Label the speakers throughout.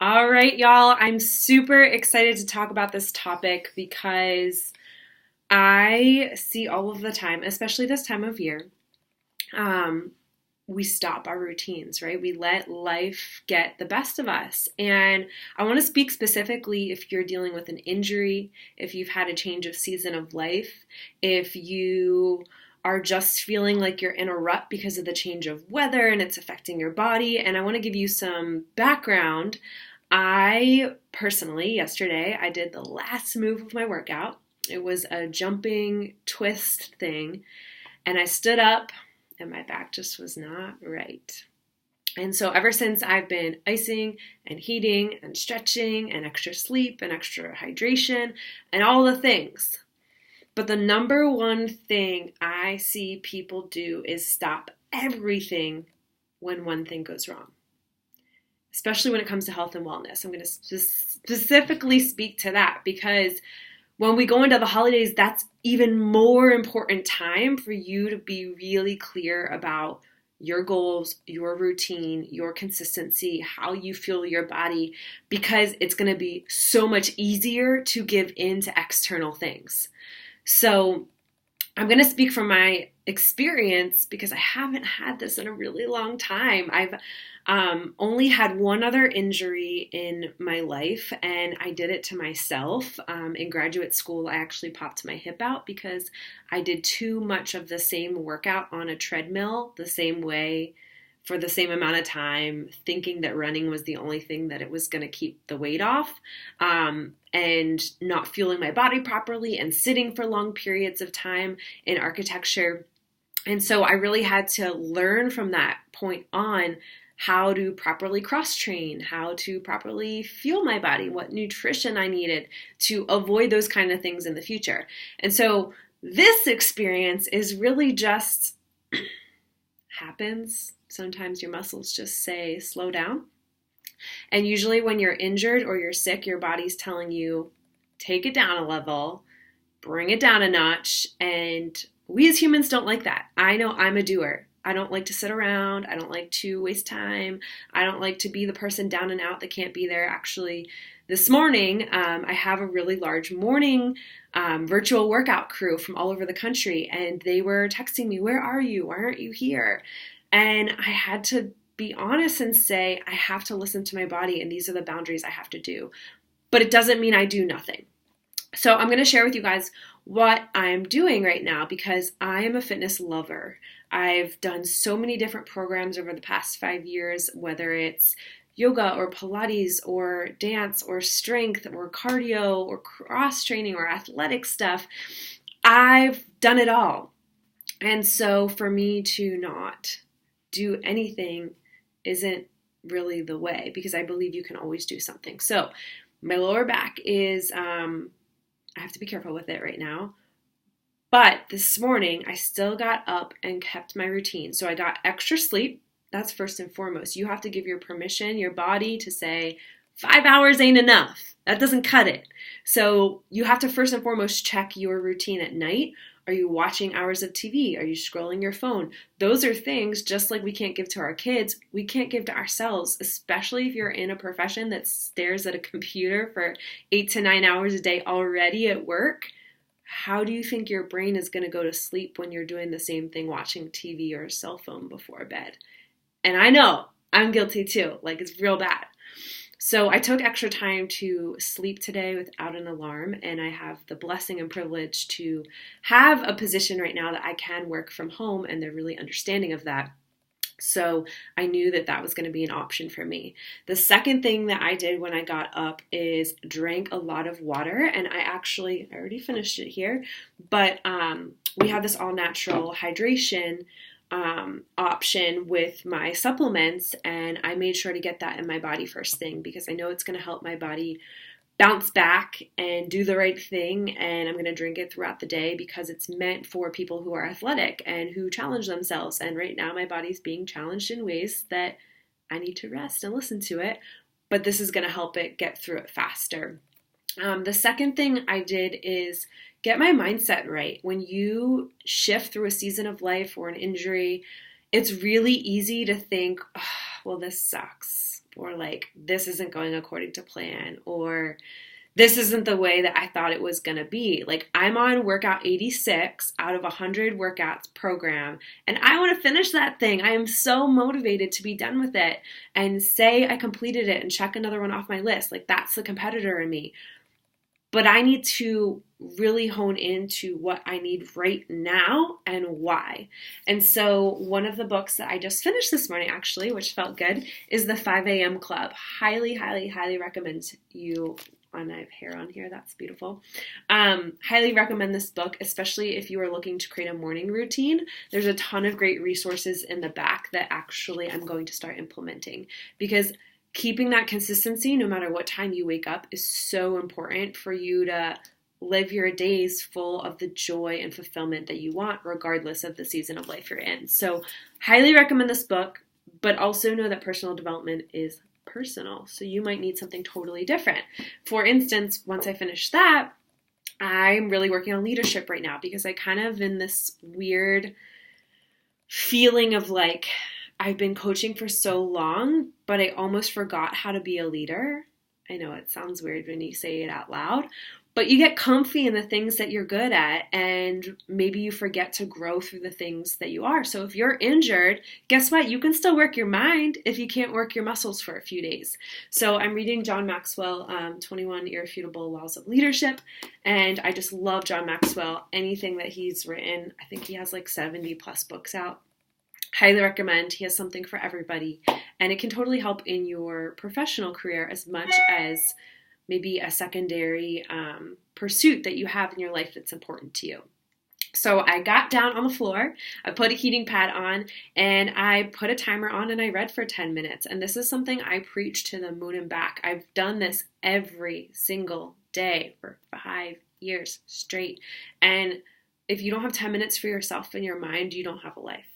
Speaker 1: All right, y'all. I'm super excited to talk about this topic because I see all of the time, especially this time of year, um, we stop our routines, right? We let life get the best of us. And I want to speak specifically if you're dealing with an injury, if you've had a change of season of life, if you are just feeling like you're in a rut because of the change of weather and it's affecting your body. And I want to give you some background. I personally, yesterday, I did the last move of my workout. It was a jumping twist thing, and I stood up, and my back just was not right. And so, ever since, I've been icing and heating and stretching and extra sleep and extra hydration and all the things. But the number one thing I see people do is stop everything when one thing goes wrong, especially when it comes to health and wellness. I'm going to specifically speak to that because when we go into the holidays, that's even more important time for you to be really clear about your goals, your routine, your consistency, how you feel your body, because it's going to be so much easier to give in to external things. So I'm going to speak from my experience because I haven't had this in a really long time. I've only had one other injury in my life, and I did it to myself. In graduate school, I actually popped my hip out because I did too much of the same workout on a treadmill the same way for the same amount of time, thinking that running was the only thing that it was going to keep the weight off, and not fueling my body properly and sitting for long periods of time in architecture. And so I really had to learn from that point on how to properly cross train, how to properly fuel my body, what nutrition I needed to avoid those kind of things in the future. And so this experience is really just happens. Sometimes your muscles just say, slow down. And usually when you're injured or you're sick, your body's telling you, take it down a level, bring it down a notch. And we as humans don't like that. I know I'm a doer. I don't like to sit around. I don't like to waste time. I don't like to be the person down and out that can't be there. Actually, this morning, I have a really large morning virtual workout crew from all over the country, and they were texting me, where are you? Why aren't you here? And I had to be honest and say, I have to listen to my body, and these are the boundaries I have to do. But it doesn't mean I do nothing. So I'm going to share with you guys what I'm doing right now because I am a fitness lover. I've done so many different programs over the past 5 years, whether it's yoga or Pilates or dance or strength or cardio or cross training or athletic stuff. I've done it all. And so for me to not do anything isn't really the way because I believe you can always do something. So my lower back is, I have to be careful with it right now. But this morning, I still got up and kept my routine. So I got extra sleep. That's first and foremost. You have to give your permission, your body, to say 5 hours ain't enough. That doesn't cut it. So you have to first and foremost check your routine at night. Are you watching hours of TV? Are you scrolling your phone? Those are things just like we can't give to our kids, we can't give to ourselves, especially if you're in a profession that stares at a computer for 8 to 9 hours a day already at work. How do you think your brain is going to go to sleep when you're doing the same thing, watching TV or a cell phone before bed? And I know I'm guilty too. Like, it's real bad. So I took extra time to sleep today without an alarm, and I have the blessing and privilege to have a position right now that I can work from home, and they're really understanding of that. So I knew that that was going to be an option for me. The second thing that I did when I got up is drank a lot of water, and I already finished it here, but we have this all-natural hydration option with my supplements, and I made sure to get that in my body first thing because I know it's going to help my body bounce back and do the right thing, and I'm going to drink it throughout the day because it's meant for people who are athletic and who challenge themselves. And right now my body's being challenged in ways that I need to rest and listen to it, but this is going to help it get through it faster. The second thing I did is get my mindset right. When you shift through a season of life or an injury, it's really easy to think, oh, well, this sucks. or like, this isn't going according to plan, or this isn't the way that I thought it was going to be. Like, I'm on workout 86 out of 100 workouts program, and I want to finish that thing. I am so motivated to be done with it and say I completed it and check another one off my list. Like, that's the competitor in me. But I need to really hone into what I need right now and why. And so one of the books that I just finished this morning, actually, which felt good, is the 5 a.m. Club. Highly, highly, highly recommend you. And I have hair on here. That's beautiful. Highly recommend this book, especially if you are looking to create a morning routine. There's a ton of great resources in the back that actually I'm going to start implementing, because keeping that consistency no matter what time you wake up is so important for you to live your days full of the joy and fulfillment that you want, regardless of the season of life you're in. So highly recommend this book, but also know that personal development is personal. So you might need something totally different. For instance, once I finish that, I'm really working on leadership right now, because I kind of in this weird feeling of like, I've been coaching for so long, but I almost forgot how to be a leader. I know it sounds weird when you say it out loud, but you get comfy in the things that you're good at, and maybe you forget to grow through the things that you are. So if you're injured, guess what? You can still work your mind if you can't work your muscles for a few days. So I'm reading John Maxwell, 21 Irrefutable Laws of Leadership, and I just love John Maxwell. Anything that he's written, I think he has like 70 plus books out. Highly recommend. He has something for everybody, and it can totally help in your professional career as much as maybe a secondary pursuit that you have in your life that's important to you. So I got down on the floor, I put a heating pad on, and I put a timer on, and I read for 10 minutes. And this is something I preach to the moon and back. I've done this every single day for 5 years straight. And if you don't have 10 minutes for yourself in your mind, you don't have a life.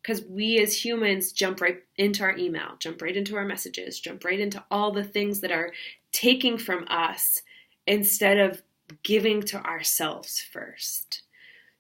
Speaker 1: Because we as humans jump right into our email, jump right into our messages, jump right into all the things that are taking from us instead of giving to ourselves first.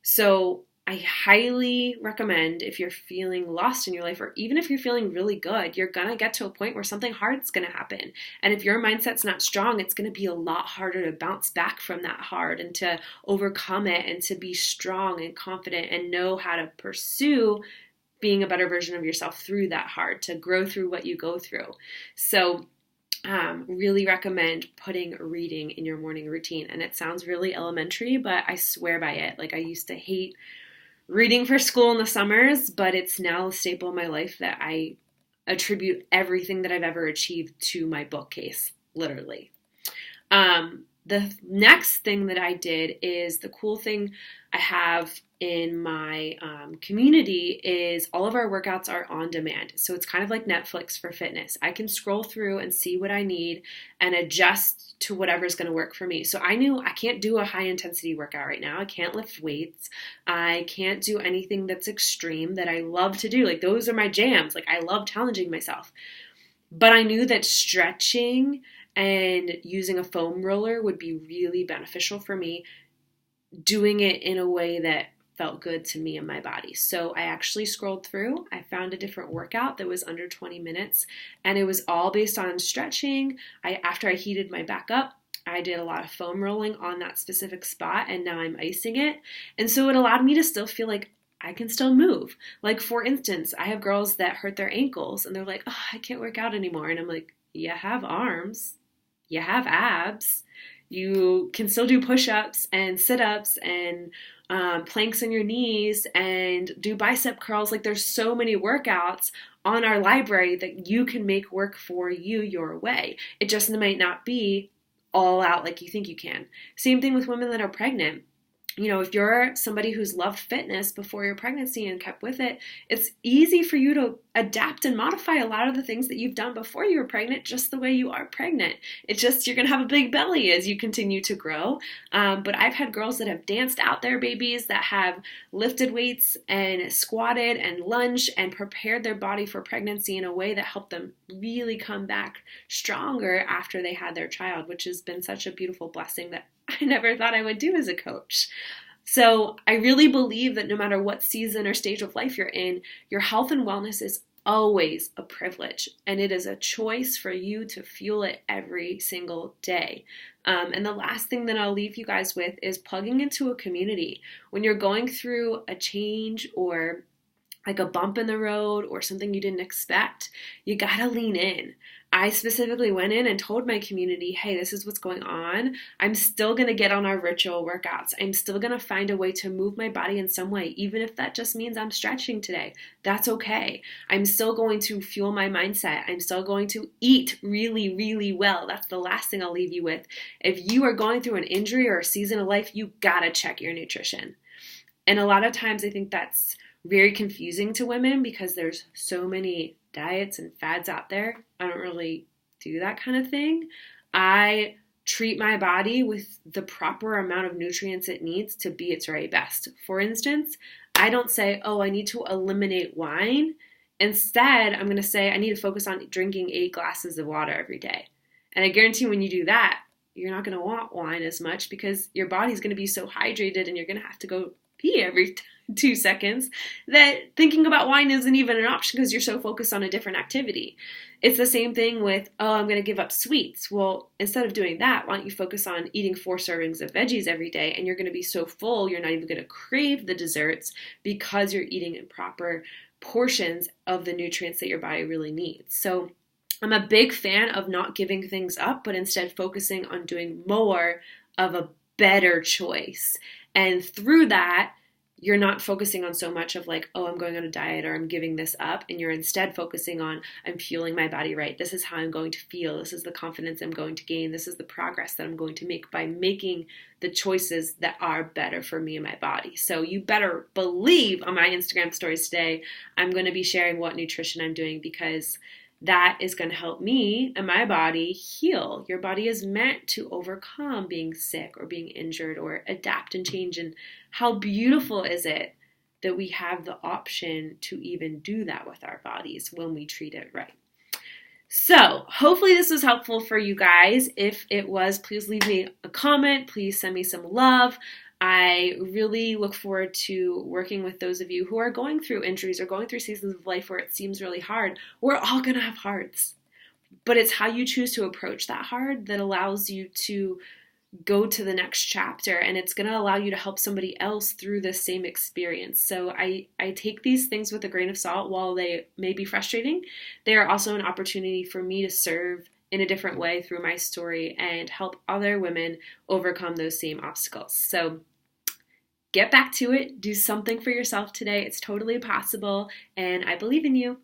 Speaker 1: So I highly recommend, if you're feeling lost in your life, or even if you're feeling really good, you're going to get to a point where something hard's going to happen. And if your mindset's not strong, it's going to be a lot harder to bounce back from that hard and to overcome it and to be strong and confident and know how to pursue being a better version of yourself through that hard, to grow through what you go through. So really recommend putting reading in your morning routine. And it sounds really elementary, but I swear by it. Like, I used to hate reading for school in the summers, but it's now a staple in my life that I attribute everything that I've ever achieved to my bookcase, literally. The next thing that I did is, the cool thing I have in my community is all of our workouts are on demand. So it's kind of like Netflix for fitness. I can scroll through and see what I need and adjust to whatever's going to work for me. So I knew I can't do a high intensity workout right now. I can't lift weights. I can't do anything that's extreme that I love to do. Like, those are my jams. Like, I love challenging myself. But I knew that stretching and using a foam roller would be really beneficial for me, doing it in a way that felt good to me and my body. So I actually scrolled through. I found a different workout that was under 20 minutes, and it was all based on stretching. After I heated my back up, I did a lot of foam rolling on that specific spot, and now I'm icing it. And so it allowed me to still feel like I can still move. Like, for instance, I have girls that hurt their ankles, and they're like, oh, I can't work out anymore. And I'm like, you have arms, you have abs, you can still do push-ups and sit-ups and planks on your knees and do bicep curls. Like, there's so many workouts on our library that you can make work for you your way. It just might not be all out like you think you can. Same thing with women that are pregnant. You know, if you're somebody who's loved fitness before your pregnancy and kept with it, it's easy for you to adapt and modify a lot of the things that you've done before you were pregnant, just the way you are pregnant. It's just, you're going to have a big belly as you continue to grow. But I've had girls that have danced out their babies, that have lifted weights and squatted and lunged and prepared their body for pregnancy in a way that helped them really come back stronger after they had their child, which has been such a beautiful blessing that I never thought I would do as a coach. So I really believe that no matter what season or stage of life you're in, your health and wellness is always a privilege, and it is a choice for you to fuel it every single day. And the last thing that I'll leave you guys with is plugging into a community. When you're going through a change or like a bump in the road or something you didn't expect, you gotta lean in. I specifically went in and told my community, hey, this is what's going on. I'm still gonna get on our ritual workouts. I'm still gonna find a way to move my body in some way, even if that just means I'm stretching today. That's okay. I'm still going to fuel my mindset. I'm still going to eat really, really well. That's the last thing I'll leave you with. If you are going through an injury or a season of life, you gotta check your nutrition. And a lot of times I think that's very confusing to women because there's so many diets and fads out there. I don't really do that kind of thing. I treat my body with the proper amount of nutrients it needs to be its very best. For instance, I don't say, oh, I need to eliminate wine. Instead, I'm going to say I need to focus on drinking 8 glasses of water every day. And I guarantee when you do that, you're not going to want wine as much because your body's going to be so hydrated and you're going to have to go pee every 2 seconds that thinking about wine isn't even an option because you're so focused on a different activity. It's the same thing with, oh, I'm going to give up sweets. Well, instead of doing that, why don't you focus on eating 4 servings of veggies every day, and you're going to be so full you're not even going to crave the desserts because you're eating in proper portions of the nutrients that your body really needs. So I'm a big fan of not giving things up, but instead focusing on doing more of a better choice. And through that, you're not focusing on so much of like, oh, I'm going on a diet or I'm giving this up. And you're instead focusing on, I'm fueling my body right. This is how I'm going to feel. This is the confidence I'm going to gain. This is the progress that I'm going to make by making the choices that are better for me and my body. So you better believe on my Instagram stories today, I'm going to be sharing what nutrition I'm doing because that is going to help me and my body heal. Your body is meant to overcome being sick or being injured or adapt and change. And how beautiful is it that we have the option to even do that with our bodies when we treat it right. So hopefully this was helpful for you guys. If it was, please leave me a comment. Please send me some love. I really look forward to working with those of you who are going through injuries or going through seasons of life where it seems really hard. We're all going to have hards, but it's how you choose to approach that hard that allows you to go to the next chapter, and it's going to allow you to help somebody else through the same experience. So I take these things with a grain of salt. While they may be frustrating, they are also an opportunity for me to serve in a different way through my story and help other women overcome those same obstacles. So get back to it. Do something for yourself today. It's totally possible, and I believe in you.